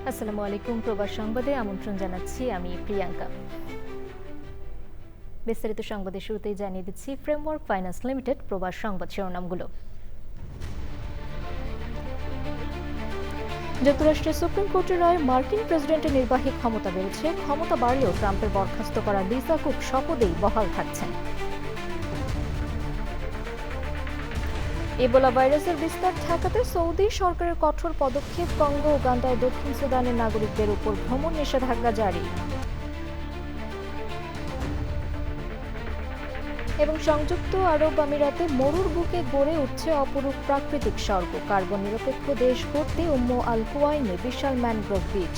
আসসালামু আলাইকুম। প্রবাস সংবাদে আমন্ত্রণ জানাচ্ছি আমি প্রিয়াঙ্কা। বিস্তারিত সংবাদের শুরুতেই জানিয়ে দিচ্ছি ফ্রেমওয়ার্ক ফাইন্যান্স লিমিটেড প্রবাস সংবাদ শিরোনামগুলো। যুক্তরাষ্ট্রের সুপ্রিম কোর্টের রায়ে মার্কিন প্রেসিডেন্টের নির্বাহী ক্ষমতা বেড়েছে। ক্ষমতা বাড়লেও ট্রাম্পের বরখাস্ত করা লিসা কুক শপথেই বহাল থাকছেন। ইবোলা ভাইরাসের বিস্তার ঠেকাতে সৌদি সরকারের কঠোর পদক্ষেপ। কঙ্গো, উগান্ডায় দক্ষিণ সুদানের নাগরিকদের উপর ভ্রমণ নিষেধাজ্ঞা জারি। এবং সংযুক্ত আরব আমিরাতে মরুর বুকে গড়ে উঠছে অপরূপ প্রাকৃতিক স্বর্গ। কার্বন নিরপেক্ষ দেশ গড়তে আল কুওয়াইনে বিশাল ম্যানগ্রোভ বীচ।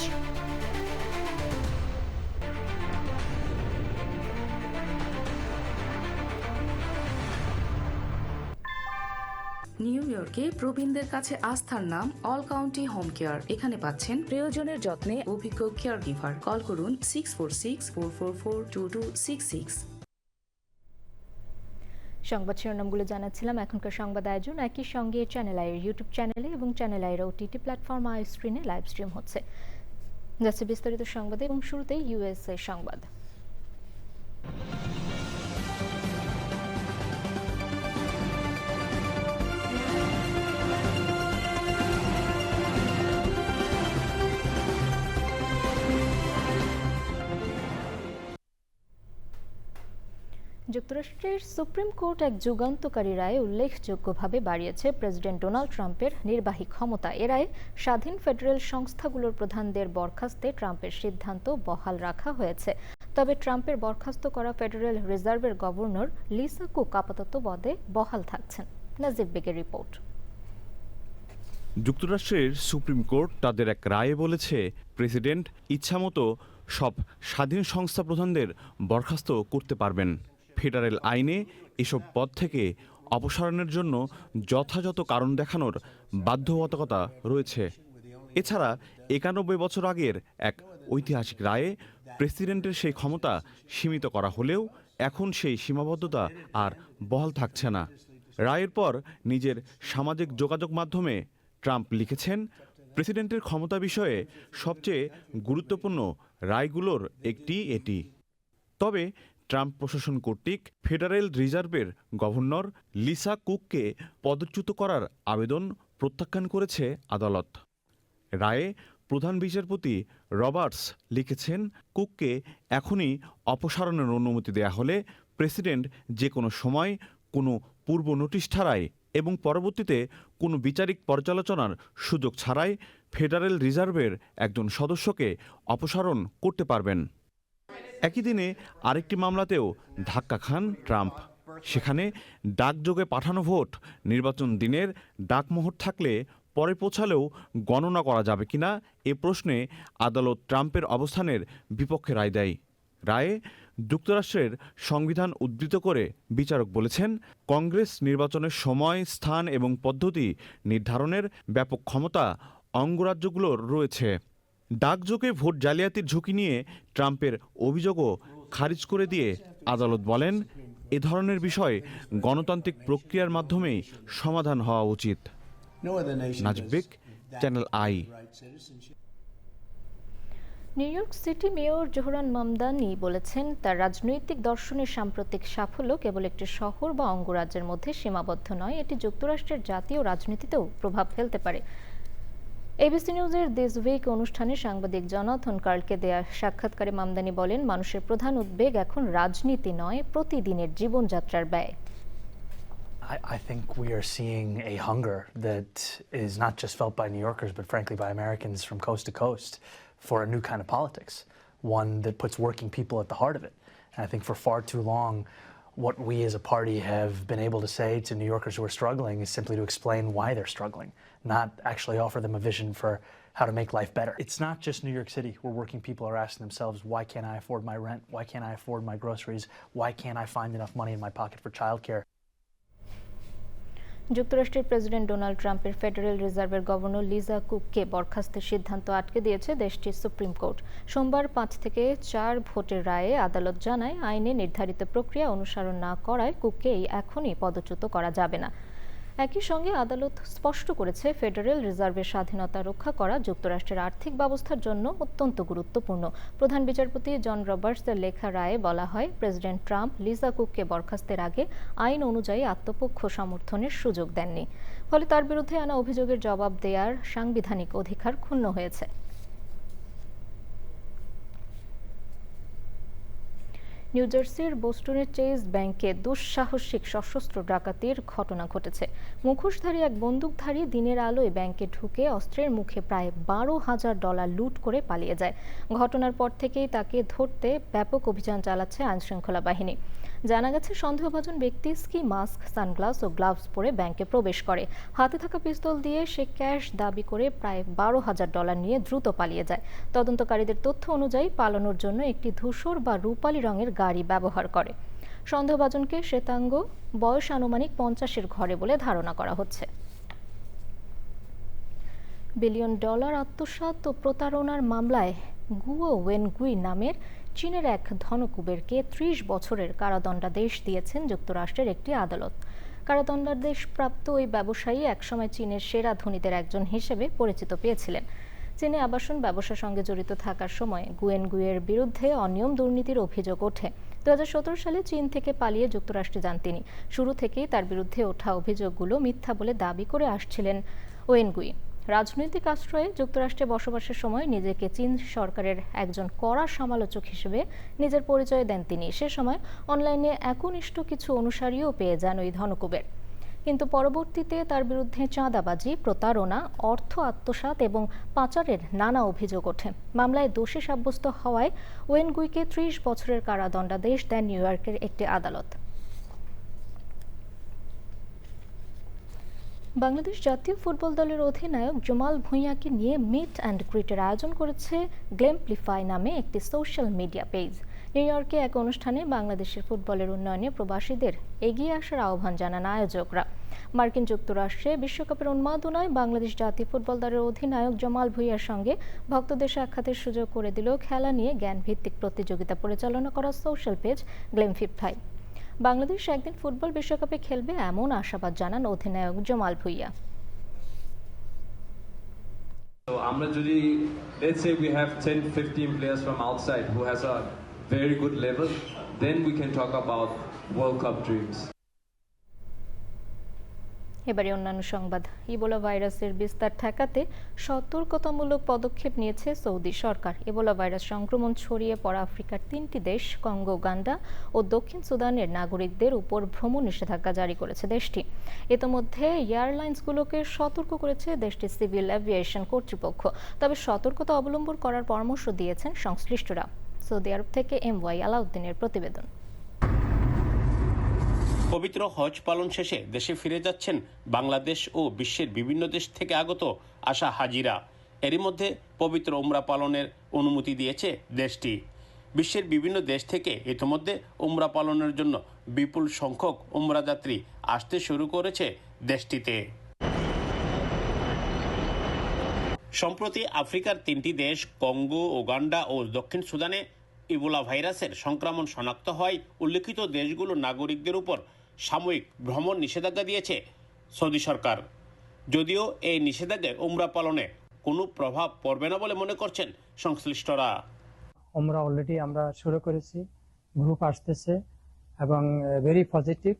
নিউ ইয়র্কে প্রবীণদের কাছে আস্থার নাম অল কাউন্টি হোম কেয়ার। এখানে পাচ্ছেন প্রিয়জনের যত্নে অভিজ্ঞ কেয়ার গিভার। কল করুন 646-444-2266। সংবাদ শিরোনামগুলো জানাচ্ছিলাম। এখনকার সংবাদ আয়োজন একই সঙ্গে চ্যানেল আইয়ের ইউটিউব চ্যানেলে এবং চ্যানেল আইয়ের ওটিটি প্ল্যাটফর্ম আই স্ক্রিনে লাইভ স্ট্রিম হচ্ছে। যাচ্ছে বিস্তারিত সংবাদে এবং শুরুতেই ইউএসএ সংবাদ। যুক্তরাষ্ট্রের সুপ্রিম কোর্ট এক যুগান্তকারী রায়ে উল্লেখযোগ্যভাবে বাড়িয়েছে প্রেসিডেন্ট ডোনাল্ড ট্রাম্পের নির্বাহী ক্ষমতা। এ রায়ে স্বাধীন ফেডারেল সংস্থাগুলোর প্রধানদের বরখাস্তে ট্রাম্পের সিদ্ধান্ত বহাল রাখা হয়েছে। তবে ট্রাম্পের বরখাস্ত করা ফেডারেল রিজার্ভের গভর্নর লিসা কুক আপাতত পদে বহাল থাকছেন। নাজিব বেগের রিপোর্ট। যুক্তরাষ্ট্রের সুপ্রিম কোর্ট তাদের এক রায়ে বলেছে, প্রেসিডেন্ট ইচ্ছামতো সব স্বাধীন সংস্থা প্রধানদের বরখাস্ত করতে পারবেন। ফেডারেল আইনে এসব পদ থেকে অপসারণের জন্য যথাযথ কারণ দেখানোর বাধ্যবাধকতা রয়েছে। এছাড়া ৯১ বছর আগের এক ঐতিহাসিক রায়ে প্রেসিডেন্টের সেই ক্ষমতা সীমিত করা হলেও এখন সেই সীমাবদ্ধতা আর বহাল থাকছে না। রায়ের পর নিজের সামাজিক যোগাযোগ মাধ্যমে ট্রাম্প লিখেছেন, প্রেসিডেন্টের ক্ষমতা বিষয়ে সবচেয়ে গুরুত্বপূর্ণ রায়গুলোর একটি এটি। তবে ট্রাম্প প্রশাসন কর্তৃক ফেডারেল রিজার্ভের গভর্নর লিসা কুককে পদচ্যুত করার আবেদন প্রত্যাখ্যান করেছে আদালত। রায়ে প্রধান বিচারপতি রবার্টস লিখেছেন, কুককে এখনই অপসারণের অনুমতি দেয়া হলে প্রেসিডেন্ট যে কোনো সময় কোনো পূর্ব নোটিশ ছাড়াই এবং পরবর্তীতে কোনো বিচারিক পর্যালোচনার সুযোগ ছাড়াই ফেডারেল রিজার্ভের একজন সদস্যকে অপসারণ করতে পারবেন। একই দিনে আরেকটি মামলাতেও ধাক্কা খান ট্রাম্প। সেখানে ডাকযোগে পাঠানো ভোট নির্বাচন দিনের ডাকমোহর থাকলে পরে পৌঁছালেও গণনা করা যাবে কিনা এ প্রশ্নে আদালত ট্রাম্পের অবস্থানের বিপক্ষে রায় দেয়। রায়ে যুক্তরাষ্ট্রের সংবিধান উদ্ধৃত করে বিচারক বলেছেন, কংগ্রেস নির্বাচনের সময়, স্থান এবং পদ্ধতি নির্ধারণের ব্যাপক ক্ষমতা অঙ্গরাজ্যগুলোর রয়েছে। ডাকযোগে ভোট জালিয়াতির ঝুঁকি নিয়ে ট্রাম্পের অভিযোগও খারিজ করে দিয়ে আদালত বলেন, এ ধরনের বিষয় গণতান্ত্রিক প্রক্রিয়ার মাধ্যমেই সমাধান হওয়া উচিত। Najib Beg, channel I. New York City mayor Zohran Mamdani বলেছেন, তার রাজনৈতিক দর্শনের সাম্প্রতিক সাফল্য কেবল একটি শহর বা অঙ্গরাজ্যের মধ্যে সীমাবদ্ধ নয়, এটি যুক্তরাষ্ট্রের জাতীয় রাজনীতিতেও প্রভাব ফেলতে পারে। এবিসি নিউজের দিস উইক অনুষ্ঠানে সাংবাদিক জনাথন কার্লকে দেয়া সাক্ষাৎকারে মামদানি বলেন, মানুষের প্রধান উদ্বেগ এখন রাজনীতি নয়, প্রতিদিনের জীবনযাত্রার ব্যয়। I think we are seeing a hunger that is not just felt by New Yorkers, but frankly by Americans from coast to coast for a new kind of politics, one that puts working people at the heart of it. And I think for far too long, what we as a party have been able to say to New Yorkers who are struggling is simply to explain why they're struggling, not actually offer them a vision for how to make life better. It's not just New York City where working people are asking themselves, why can't I afford my rent? Why can't I afford my groceries? Why can't I find enough money in my pocket for childcare? যুক্তরাষ্ট্রের president Donald ট্রাম্পের federal রিজার্ভের governor Lisa কুককে বরখাস্তের সিদ্ধান্ত আটকে দিয়েছে দেশটির supreme court. সোমবার ৫ থেকে ৪ ভোটের রায়ে আদালত জানায়, আইনে নির্ধারিত প্রক্রিয়া অনুসরণ না করায় কুককে এখনই পদচ্যুত করা যাবে না। একই সঙ্গে আদালত স্পষ্ট করেছে ফেডারেল রিজার্ভের স্বাধীনতা রক্ষা করা যুক্তরাষ্ট্রের আর্থিক ব্যবস্থার জন্য অত্যন্ত গুরুত্বপূর্ণ। প্রধান বিচারপতি জন রবার্টসের লেখা রায়ে বলা হয়, প্রেসিডেন্ট ট্রাম্প লিজা কুককে বরখাস্তের আগে আইন অনুযায়ী আত্মপক্ষ সমর্থনের সুযোগ দেননি, ফলে তার বিরুদ্ধে আনা অভিযোগের জবাব দেওয়ার সাংবিধানিক অধিকার ক্ষুণ্ণ হয়েছে। নিউ জার্সির বোস্টনের চেজ ব্যাংকে দুঃসাহসিক সশস্ত্র ডাকাতির ঘটনা ঘটেছে। মুখোশধারী এক বন্দুকধারী দিনের আলোয় ব্যাংকে ঢুকে অস্ত্রের মুখে প্রায় $12,000 লুট করে পালিয়ে যায়। ঘটনার পর থেকেই তাকে ধরতে ব্যাপক অভিযান চালাচ্ছে আইনশৃঙ্খলা বাহিনী। জানা গেছে, সন্দেহভাজন ব্যক্তি স্কি মাস্ক, সানগ্লাস ও গ্লাভস পরে ব্যাংকে প্রবেশ করে। হাতে থাকা পিস্তল দিয়ে সে ক্যাশ দাবি করে প্রায় $12,000 নিয়ে দ্রুত পালিয়ে যায়। তদন্তকারীদের তথ্য অনুযায়ী পালানোর জন্য একটি ধূসর বা রূপালী রঙের গাড়ি ব্যবহার করে। সন্দেহভাজনকে শ্বেতাঙ্গ, বয়স আনুমানিক 50-এর ঘরে বলে ধারণা করা হচ্ছে। $বিলিয়ন আত্মসাৎ ও প্রতারণার মামলায় গুয়ো ওয়েনগুই নামের চীনের এক ধনকুবেরকে 30 বছরের কারাদণ্ডাদেশ দিয়েছেন যুক্তরাষ্ট্রের একটি আদালত। কারাদণ্ডাদেশপ্রাপ্ত ওই ব্যবসায়ী একসময় চীনের সেরা ধনীদের একজন হিসেবে পরিচিত পেয়েছিলেন। চীনে আবাসন ব্যবসার সঙ্গে জড়িত থাকার সময় গুয়ের বিরুদ্ধে অনিয়ম দুর্নীতির অভিযোগ ওঠে। 2017 সালে চীন থেকে পালিয়ে যুক্তরাষ্ট্রে যান তিনি। শুরু থেকেই তার বিরুদ্ধে ওঠা অভিযোগগুলো মিথ্যা বলে দাবি করে আসছিলেন ওয়েনগুই। রাজনৈতিক আশ্রয়ে যুক্তরাষ্ট্রে বসবাসের সময় নিজেকে চীন সরকারের একজন কড়া সমালোচক হিসেবে নিজের পরিচয় দেন তিনি। সে সময় অনলাইনে একনিষ্ঠ কিছু অনুসারীও পেয়ে যান ওই ধনকুবের। কিন্তু পরবর্তীতে তার বিরুদ্ধে চাঁদাবাজি, প্রতারণা, অর্থ আত্মসাৎ এবং পাচারের নানা অভিযোগ ওঠে। মামলায় দোষী সাব্যস্ত হওয়ায় ওয়েনগুইকে 30 বছরের কারাদণ্ডাদেশ দেন নিউ ইয়র্কের একটি আদালত। বাংলাদেশ জাতীয় ফুটবল দলের অধিনায়ক জমাল ভুঁইয়াকে নিয়ে মিট অ্যান্ড গ্রিটের আয়োজন করেছে গ্লেমপ্লিফাই নামে একটি সোশ্যাল মিডিয়া পেজ। নিউ ইয়র্কে এক অনুষ্ঠানে বাংলাদেশের ফুটবলের উন্নয়নে প্রবাসীদের এগিয়ে আসার আহ্বান জানান আয়োজকরা। মার্কিন যুক্তরাষ্ট্রে বিশ্বকাপের উন্মাদনায় বাংলাদেশ জাতীয় ফুটবল দলের অধিনায়ক জমাল ভুঁইয়ার সঙ্গে ভক্তদের সাক্ষাতের সুযোগ করে দিল খেলা নিয়ে জ্ঞানভিত্তিক প্রতিযোগিতা পরিচালনা করা সোশ্যাল পেজ গ্লেমপ্লিফাই। বাংলাদেশ একদিন ফুটবল বিশ্বকাপে খেলবে এমন আশাবাদ জানান অধিনায়ক জমাল ভুঁইয়া। So আমরা যদি let's say we have 10-15 players from outside who has a very good level, then we can talk about World Cup dreams. এবারে অন্যান্য সংবাদ। ইবোলা ভাইরাসের বিস্তার ঠেকাতে সতর্কতামূলক পদক্ষেপ নিয়েছে সৌদি সরকার। ইবোলা ভাইরাস সংক্রমণ ছড়িয়ে পড়া আফ্রিকার 3টি দেশ কঙ্গো, উগান্ডা ও দক্ষিণ সুদানের নাগরিকদের উপর ভ্রমণ নিষেধাজ্ঞা জারি করেছে দেশটি। ইতোমধ্যে এয়ারলাইন্সগুলোকে সতর্ক করেছে দেশটির সিভিল এভিয়েশন কর্তৃপক্ষ। তবে সতর্কতা অবলম্বন করার পরামর্শ দিয়েছেন সংশ্লিষ্টরা। সৌদি আরব থেকে MY আলাউদ্দিনের প্রতিবেদন। পবিত্র হজ পালন শেষে দেশে ফিরে যাচ্ছেন বাংলাদেশ ও বিশ্বের বিভিন্ন দেশ থেকে আগত আসা হাজিরা। এরই মধ্যে পবিত্র উমরা পালনের অনুমতি দিয়েছে দেশটি। বিশ্বের বিভিন্ন দেশ থেকে ইতিমধ্যে উমরা পালনের জন্য বিপুল সংখ্যক উমরা যাত্রী আসতে শুরু করেছে দেশটিতে। সম্প্রতি আফ্রিকার 3টি দেশ কঙ্গো, উগান্ডা ও দক্ষিণ সুদানে ইবোলা ভাইরাসের সংক্রমণ শনাক্ত হয় উল্লেখিত দেশগুলোর নাগরিকদের উপর সাময়িক ভ্রমণ নিষেধাজ্ঞা দিয়েছে সৌদি সরকার। যদিও এই নিষেধাজ্ঞায় উমরা পালনে কোনো প্রভাব পড়বে না বলে মনে করছেন সংশ্লিষ্টরা। উমরা অলরেডি আমরা শুরু করেছি, গ্রুপ আসতেছে এবং ভেরি পজিটিভ।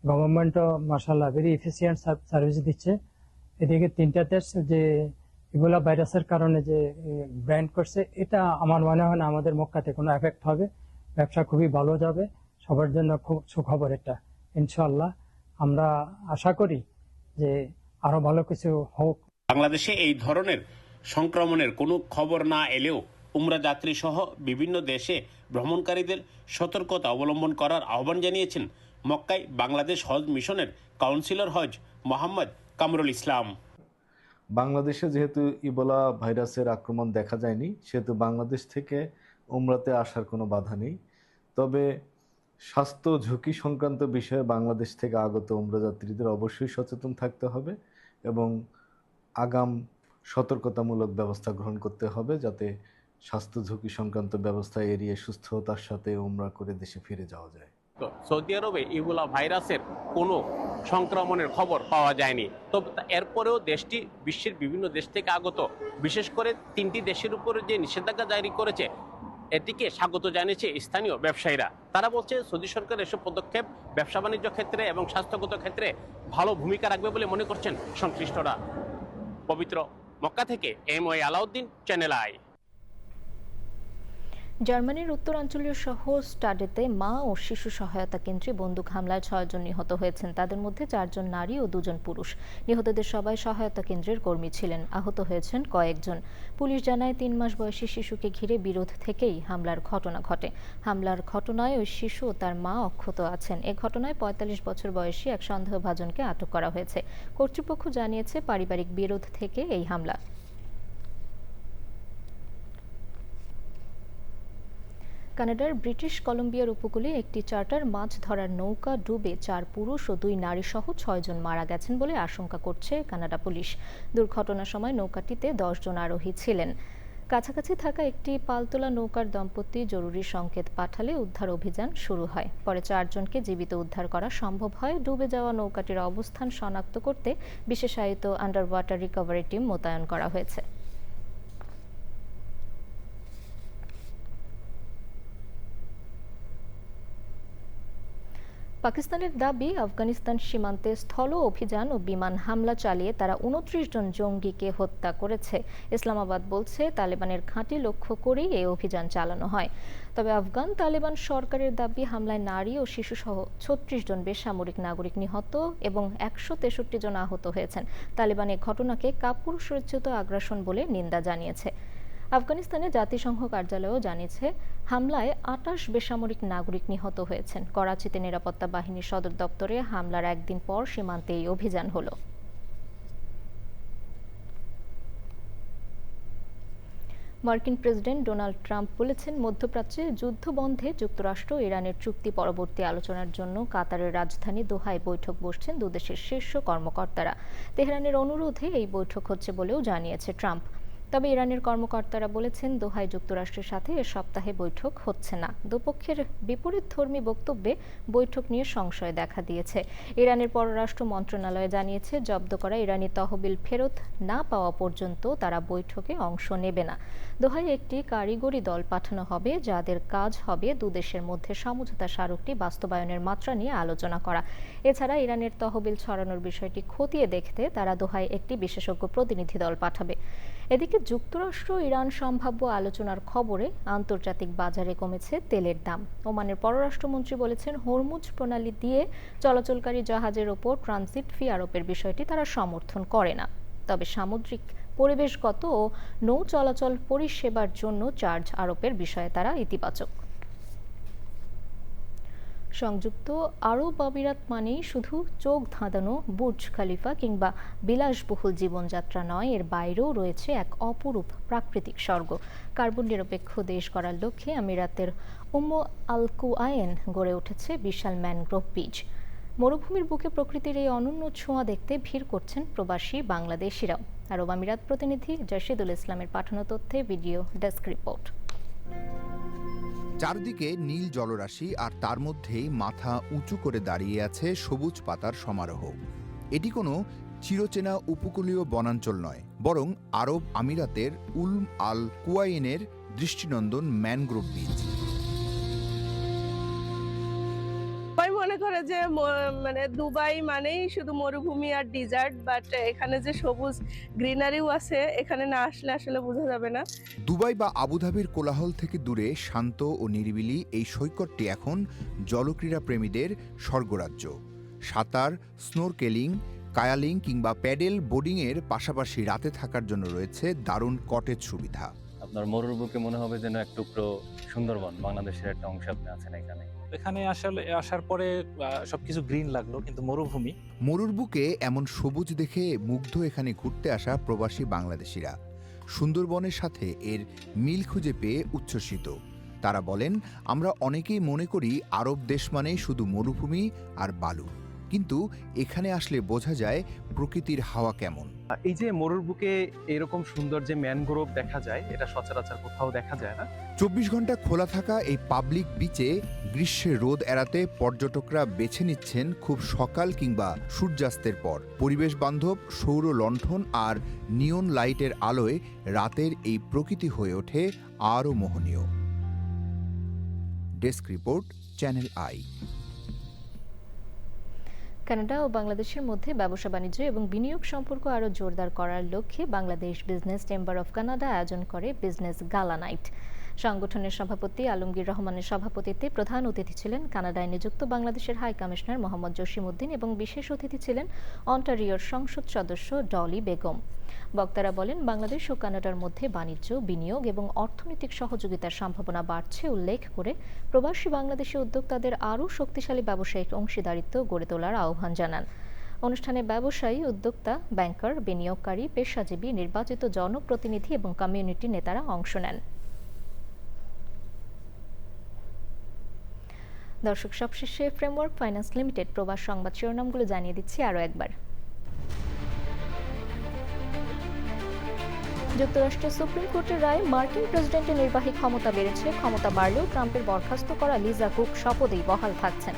গভর্নমেন্টও মাশাআল্লাহ ভেরি এফিসিয়েন্ট সার্ভিস দিচ্ছে। এদিকে 3টা দেশ যে ইবোলা ভাইরাসের কারণে যে ব্যান করছে, এটা আমার মনে হয় না আমাদের মক্কাতে কোনো এফেক্ট হবে। ব্যবসা খুবই ভালো যাবে, সবার জন্য খুব সুখবর এটা। ইনশাআল্লাহ আমরা আশা করি যে আরো ভালো কিছু হোক। বাংলাদেশে এই ধরনের সংক্রমণের কোনো খবর না এলেও উমরা যাত্রী সহ বিভিন্ন দেশে ভ্রমণকারীদের সতর্কতা অবলম্বন করার আহ্বান জানিয়েছেন মক্কায় বাংলাদেশ হজ মিশনের কাউন্সিলর হজ মোহাম্মদ কামরুল ইসলাম। বাংলাদেশে যেহেতু ইবোলা ভাইরাসের আক্রমণ দেখা যায়নি, সেহেতু বাংলাদেশ থেকে উমরাতে আসার কোনো বাধা নেই। তবে স্বাস্থ্য ঝুঁকি সংক্রান্ত বিষয়ে বাংলাদেশ থেকে আগত উমরা যাত্রীদের অবশ্যই সচেতন থাকতে হবে এবং আগাম সতর্কতামূলক ব্যবস্থা গ্রহণ করতে হবে, যাতে স্বাস্থ্য ঝুঁকি সংক্রান্ত ব্যবস্থা এড়িয়ে সুস্থতার সাথে উমরা করে দেশে ফিরে যাওয়া যায়। তো সৌদি আরবে ইবোলা ভাইরাসের কোনো সংক্রমণের খবর পাওয়া যায়নি। তবে এরপরেও দেশটি বিশ্বের বিভিন্ন দেশ থেকে আগত বিশেষ করে 3টি দেশের উপরে যে নিষেধাজ্ঞা জারি করেছে এটিকে স্বাগত জানিয়েছে স্থানীয় ব্যবসায়ীরা। তারা বলছে সৌদি সরকার এসব পদক্ষেপ ব্যবসা বাণিজ্য ক্ষেত্রে এবং স্বাস্থ্যগত ক্ষেত্রে ভালো ভূমিকা রাখবে বলে মনে করছেন সংশ্লিষ্টরা। পবিত্র মক্কা থেকে MY আলাউদ্দিন, চ্যানেল আই। জার্মানির উত্তরাঞ্চলীয় শহর স্টাডেতে মা ও শিশু সহায়তা কেন্দ্রে বন্দুক হামলায় 6 জন নিহত হয়েছেন। তাদের মধ্যে 4 জন নারী ও 2 জন পুরুষ। নিহতদের সবাই সহায়তা কেন্দ্রের কর্মী ছিলেন। আহত হয়েছেন কয়েকজন। পুলিশ জানায় 3 মাস বয়সী শিশুকে ঘিরে বিরোধ থেকেই হামলার ঘটনা ঘটে। হামলার ঘটনায় ওই শিশু ও তার মা অক্ষত আছেন। এ ঘটনায় 45 বছর বয়সী এক সন্দেহভাজনকে আটক করা হয়েছে। কর্তৃপক্ষ জানিয়েছে পারিবারিক বিরোধ থেকে এই হামলা। কানাডার ব্রিটিশ কলম্বিয়ার উপকূলে একটি চার্টার মাছ ধরার নৌকা ডুবে 4 পুরুষ ও 2 নারী সহ 6 জন মারা গেছেন বলে আশঙ্কা করছে কানাডা পুলিশ। দুর্ঘটনার সময় নৌকাটিতে 10 জন আরোহী ছিলেন। কাছাকাছি থাকা একটি পালতোলা নৌকার দম্পতি জরুরি সংকেত পাঠালে উদ্ধার অভিযান শুরু হয়। পরে 4 জনকে জীবিত উদ্ধার করা সম্ভব হয়। ডুবে যাওয়া নৌকাটির অবস্থান শনাক্ত করতে বিশেষায়িত আন্ডার ওয়াটার রিকভারি টিম মোতায়েন করা হয়েছে। পাকিস্তানের দাবি, আফগানিস্তান সীমান্তে স্থল অভিযান ও বিমান হামলা চালিয়ে তারা 29 জন জঙ্গিকে হত্যা করেছে। ইসলামাবাদ বলছে তালেবানের ঘাঁটি লক্ষ্য করেই এই অভিযান চালানো হয়। তবে আফগান তালেবান সরকারের দাবি, হামলায় নারী ও শিশুসহ 36 জন বেসামরিক নাগরিক নিহত এবং 163 জন আহত হয়েছেন। তালেবান এই ঘটনাকে কাপুরুষোচিত আগ্রাসন বলে নিন্দা জানিয়েছে। আফগানিস্তানে জাতিসংঘ কার্যালয়ও জানিয়েছে হামলায় 28 বেসামরিক নাগরিক নিহত হয়েছেন। করাচিতে নিরাপত্তা বাহিনীর সদর দপ্তরে হামলার একদিন পর সীমান্তে এই অভিযান হলো। মার্কিন প্রেসিডেন্ট ডোনাল্ড ট্রাম্প বলেছেন, মধ্যপ্রাচ্যে যুদ্ধ বন্ধে যুক্তরাষ্ট্র ইরানের চুক্তি পরবর্তী আলোচনার জন্য কাতারের রাজধানী দোহায় বৈঠক বসছেন দুদেশের শীর্ষ কর্মকর্তারা। তেহরানের অনুরোধে এই বৈঠক হচ্ছে বলেও জানিয়েছে ট্রাম্প। তবে ইরানের কর্মকর্তারা বলেছেন, দোহায় যুক্তরাষ্ট্রের সাথে এ সপ্তাহে বৈঠক হচ্ছে না। দুপক্ষের বিপরীতধর্মী বক্তব্যে বৈঠক নিয়ে সংশয় দেখা দিয়েছে। ইরানের পররাষ্ট্র মন্ত্রণালয় জানিয়েছে, জব্দ করা ইরানি তহবিল ফেরত না পাওয়া পর্যন্ত তারা বৈঠকে অংশ নেবে না। দোহায় একটি কারিগরি দল পাঠানো হবে, যাদের কাজ হবে দুদেশের মধ্যে সমঝোতা স্মারকটি বাস্তবায়নের মাত্রা নিয়ে আলোচনা করা। এছাড়া ইরানের তহবিল ছড়ানোর বিষয়টি খতিয়ে দেখতে তারা দোহায় একটি বিশেষজ্ঞ প্রতিনিধি দল পাঠাবে। এদিকে যুক্তরাষ্ট্র ইরান সম্ভাব্য আলোচনার খবরে আন্তর্জাতিক বাজারে কমেছে তেলের দাম। ওমানের পররাষ্ট্রমন্ত্রী বলেছেন, হরমুজ প্রণালী দিয়ে চলাচলকারী জাহাজের ওপর ট্রানজিট ফি আরোপের বিষয়টি তারা সমর্থন করে না। তবে সামুদ্রিক, পরিবেশগত ও নৌ চলাচল পরিষেবার জন্য চার্জ আরোপের বিষয়ে তারা ইতিবাচক। সংযুক্ত আরব আমিরাত মানেই শুধু চোখ ধাঁধানো বুর্জ খলিফা কিংবা বিলাসবহুল জীবনযাত্রা নয়, এর বাইরেও রয়েছে এক অপরূপ প্রাকৃতিক স্বর্গ। কার্বন নিরপেক্ষ দেশ করার লক্ষ্যে আমিরাতের আল কুআইন গড়ে উঠেছে বিশাল ম্যানগ্রোভ বীজ। মরুভূমির বুকে প্রকৃতির এই অনন্য ছোঁয়া দেখতে ভিড় করছেন প্রবাসী বাংলাদেশিরাও। আরব আমিরাত প্রতিনিধি জাশিদুল ইসলামের পাঠানো তথ্যে ভিডিও ডেস্ক রিপোর্ট। চারদিকে নীল জলরাশি আর তার মধ্যেই মাথা উঁচু করে দাঁড়িয়ে আছে সবুজ পাতার সমারোহ। এটি কোনো চিরচেনা উপকূলীয় বনাঞ্চল নয়, বরং আরব আমিরাতের আল কুআইনের দৃষ্টিনন্দন ম্যানগ্রোভ বীজ। মনে করে যে মানে দুবাই মানেই শুধু মরুভূমি আর ডিজার্ট, বাট এখানে যে সবুজ গ্রিনারিও আছে, এখানে না আসলে আসলে বোঝা যাবে না। দুবাই বা আবুধাবির কোলাহল থেকে দূরে শান্ত ও নিরিবিলি এই সৈকতটি এখন জলক্রীড়া প্রেমীদের স্বর্গরাজ্য। সাঁতার, স্নোরকেলিং, কায়ালিং কিংবা প্যাডেল বোর্ডিংয়ের পাশাপাশি রাতে থাকার জন্য রয়েছে দারুণ কটেজ সুবিধা। আপনার মরুর বুকে মনে হবে যেন এক টুকরো সুন্দরবন, বাংলাদেশের একটা অংশ আপনি আছেন এখানে। এখানে আসলে আসার পরে সবকিছু গ্রিন লাগলো, কিন্তু মরুভূমি। মরুর বুকে এমন সবুজ দেখে মুগ্ধ এখানে ঘুরতে আসা প্রবাসী বাংলাদেশিরা সুন্দরবনের সাথে এর মিল খুঁজে পেয়ে উচ্ছ্বসিত। তারা বলেন, আমরা অনেকেই মনে করি আরব দেশ মানেই শুধু মরুভূমি আর বালু, কিন্তু এখানে আসলে বোঝা যায় প্রকৃতির হাওয়া কেমন। এই যে মরুর বুকে এরকম সুন্দর যে ম্যানগ্রোভ দেখা যায়, এটা সচরাচর কোথাও দেখা যায় না। 24 ঘন্টা খোলা থাকা এই পাবলিক বিচে গ্রীষ্মের রোদ এড়াতে পর্যটকরা বেছে নিচ্ছেন খুব সকাল কিংবা সূর্যাস্তের পর। পরিবেশ বান্ধব সৌর লণ্ঠন আর নিয়ন লাইটের আলোয় রাতের এই প্রকৃতি হয়ে ওঠে আরও মোহনীয়। Desk report, channel I. Canada ও বাংলাদেশের মধ্যে ব্যবসা বাণিজ্য এবং বিনিয়োগ সম্পর্ক আরও জোরদার করার লক্ষ্যে Bangladesh business chamber of Canada আয়োজন করে বিজনেস গালা নাইট। সংগঠনের সভাপতি আলমগীর রহমানের সভাপতিত্বে প্রধান অতিথি ছিলেন কানাডায় নিযুক্ত বাংলাদেশের হাই কমিশনার মোহাম্মদ জসিমউদ্দিন এবং বিশেষ অতিথি ছিলেন অন্টারিওর সংসদ সদস্য ডলি বেগম। বক্তারা বলেন, বাংলাদেশ ও কানাডার মধ্যে বাণিজ্য, বিনিয়োগ এবং অর্থনৈতিক সহযোগিতার সম্ভাবনা বাড়ছে উল্লেখ করে প্রবাসী বাংলাদেশি উদ্যোক্তাদের আরও শক্তিশালী ব্যবসায়িক অংশীদারিত্ব গড়ে তোলার আহ্বান জানান। অনুষ্ঠানে ব্যবসায়ী, উদ্যোক্তা, ব্যাংকার, বিনিয়োগকারী, পেশাজীবী, নির্বাচিত জনপ্রতিনিধি এবং কমিউনিটি নেতারা অংশ নেন। দর্শক, সবশেষে ফ্রেমওয়ার্ক ফাইন্যান্স লিমিটেড প্রবাস সংবাদ শিরোনামগুলো জানিয়ে দিচ্ছি আরও একবার। যুক্তরাষ্ট্রের সুপ্রিম কোর্টের রায়ে মার্কিন প্রেসিডেন্টের নির্বাহী ক্ষমতা বেড়েছে। ক্ষমতা বাড়লেও ট্রাম্পের বরখাস্ত করা লিজা কুক শপথেই বহাল থাকছেন।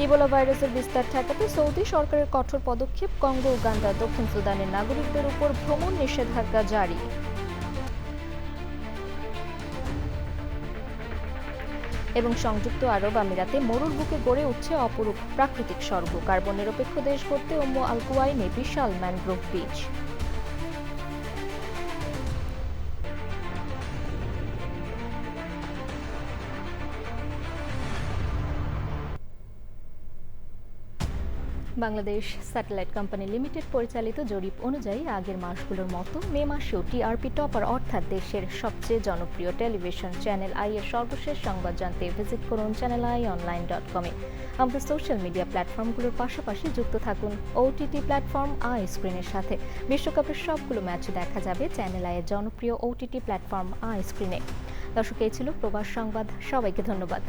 ইবোলা ভাইরাসের বিস্তার ঠেকাতে সৌদি সরকারের কঠোর পদক্ষেপ। কঙ্গো, উগান্ডা, দক্ষিণ সুদানের নাগরিকদের উপর ভ্রমণ নিষেধাজ্ঞা জারি। এবং সংযুক্ত আরব আমিরাতে মরুর বুকে গড়ে উঠছে অপরূপ প্রাকৃতিক স্বর্গ। কার্বন নিরপেক্ষ দেশ গড়তে আল কুওয়াইনে বিশাল mangrove beach. Bangladesh satellite company limited পরিচালিত জরিপ অনুযায়ী আগের মাসগুলোর মতো মে মাসেও টিআরপি টপার অর্থাৎ দেশের সবচেয়ে জনপ্রিয় টেলিভিশন চ্যানেল আই এর সর্বশেষ সংবাদ জানতে ভিজিট করুন channelionline.com-এ। আমাদের সোশ্যাল মিডিয়া প্ল্যাটফর্মগুলোর পাশাপাশি যুক্ত থাকুন ওটিটি প্ল্যাটফর্ম আই স্ক্রিনের সাথে। বিশ্বকাপের সবগুলো ম্যাচ দেখা যাবে চ্যানেল আই এর জনপ্রিয় ওটিটি প্ল্যাটফর্ম আই স্ক্রিনে। দর্শক, এই ছিল প্রবাস সংবাদ। সবাইকে ধন্যবাদ।